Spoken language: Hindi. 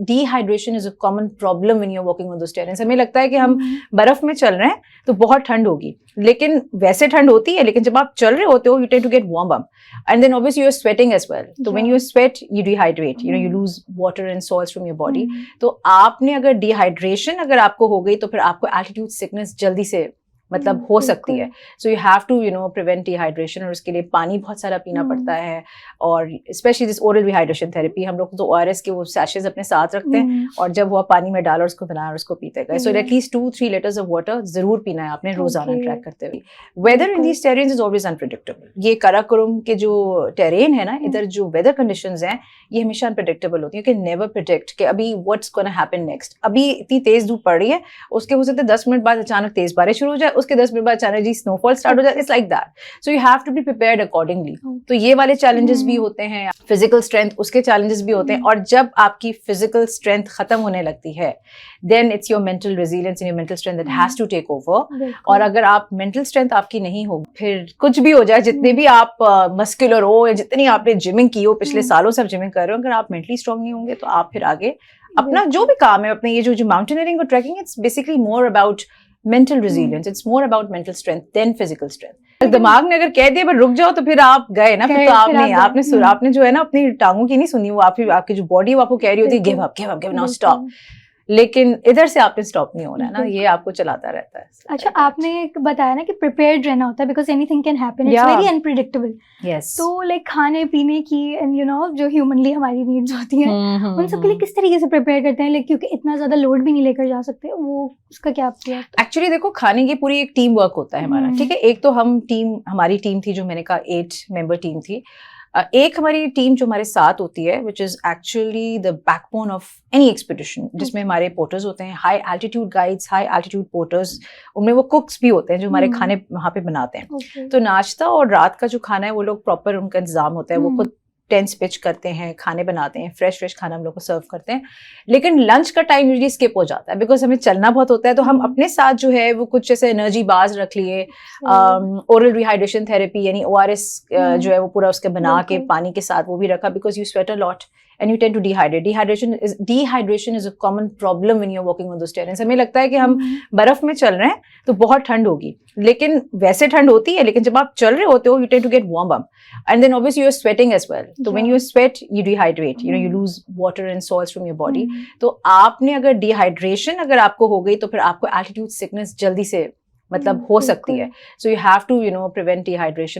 Dehydration is a common problem when you are walking on those terrains. हमें लगता है कि हम बर्फ में चल रहे हैं तो बहुत ठंड होगी, लेकिन वैसे ठंड होती है, लेकिन जब आप चल रहे होते हो you tend to get warm up and then obviously you are sweating as well. तो when you sweat you dehydrate, you lose water and salts from your body. तो आपने अगर डिहाइड्रेशन अगर आपको हो गई तो फिर आपको एल्टीट्यूड सिकनेस जल्दी से मतलब हो सकती है। So you have to prevent dehydration, और उसके लिए पानी बहुत सारा पीना पड़ता है। और specially this oral rehydration therapy, हम लोग तो ORS के वो सैशेज अपने साथ रखते हैं और जब वो पानी में डालो उसको बनाया और उसको पीते गए। So at least 2-3 litres of water जरूर पीना है आपने रोजाना ट्रैक करते हुए। Weather in these terrains is always unpredictable. ये काराकोरम के जो टेरेन है ना, इधर जो वेदर कंडीशंस हैं ये हमेशा अनप्रेडिक्टेबल होती है। यू कैन नेवर प्रेडिक्ट कि अभी व्हाट्स गोना हैपन नेक्स्ट। अभी इतनी तेज धूप पड़ रही है, उसके हो सकते 10 मिनट बाद अचानक तेज बारिश शुरू हो जाए, उसके 10 मिनट बाद अचानक जी स्नोफॉल स्टार्ट हो जाए। It's like that. So you have to be prepared accordingly. तो ये वाले चैलेंजेस भी होते हैं, फिजिकल स्ट्रेंथ उसके चैलेंजेस भी होते हैं। और जब आपकी फिजिकल स्ट्रेंथ खत्म होने लगती है then it's your mental resilience and your mental strength that has to take over. और अगर आप मेंटल स्ट्रेंथ आपकी नहीं हो, फिर कुछ भी हो जाए, जितने भी आप मस्कुलर हो या जितनी आपने जिमिंग की हो, पिछले सालों से आप जिमिंग कर रहे हो, अगर आप मेंटली स्ट्रांग नहीं होंगे तो आप फिर आगे अपना जो भी काम है, अपने ये जो माउंटेनियरिंग और trekking, it's basically more about mental resilience, it's more about mental strength than physical strength. दिमाग ने अगर कह दिया पर रुक जाओ तो फिर आप गए ना, फिर तो आपने जो है ना अपनी टांगों की नहीं सुनी, वो आपकी जो बॉडी वो आपको कह रही होती है गिव अप नाउ स्टॉप। लेकिन इधर से आपने स्टॉप नहीं होना है ना, ये आपको चलाता रहता है। अच्छा, आपने बताया ना कि प्रिपेयर्ड रहना होता है because anything can happen, it's very unpredictable. Yes. तो लाइक खाने पीने की एंड जो ह्यूमनली हमारी नीड्स होती हैं उन सब के लिए किस तरीके से प्रिपेयर करते हैं, लाइक क्योंकि इतना ज्यादा लोड भी नहीं लेकर जा सकते, वो उसका क्या किया? एक्चुअली देखो, खाने की पूरी एक टीम वर्क होता है हमारा, ठीक है। एक तो हमारी टीम थी जो मैंने कहा 8 मेंबर टीम थी। एक हमारी टीम जो हमारे साथ होती है which is actually the backbone of any expedition, जिसमें हमारे पोर्टर्स होते हैं, high altitude guides, high altitude porters, उनमें वो कुक्स भी होते हैं जो हमारे खाने वहाँ पे बनाते हैं। तो नाश्ता और रात का जो खाना है वो लोग प्रॉपर उनका इंतजाम होता है, वो खुद टेंट्स पिच करते हैं, खाने बनाते हैं, फ्रेश खाना हम लोग को सर्व करते हैं। लेकिन लंच का टाइम यूजुअली स्किप हो जाता है बिकॉज हमें चलना बहुत होता है। तो हम अपने साथ जो है वो कुछ जैसे एनर्जी बार्स रख लिए, ओरल रिहाइड्रेशन थेरेपी यानी ORS जो है वो पूरा उसके बना के पानी के साथ वो भी रखा, because you sweat a lot and you tend to dehydrate. Dehydration is a common problem when you're walking on those terrains. हमें लगता है कि हम बर्फ में चल रहे हैं तो बहुत ठंड होगी, लेकिन वैसे ठंड होती है, लेकिन जब आप चल रहे होते हो you tend to get warm up and then obviously you are sweating as well. So when you sweat you dehydrate, you lose water and salts from your body. तो आपने अगर डिहाइड्रेशन अगर आपको हो गई तो फिर आपको एल्टीट्यूड सिकनेस जल्दी से मतलब हो सकती है। So you have to prevent dehydration.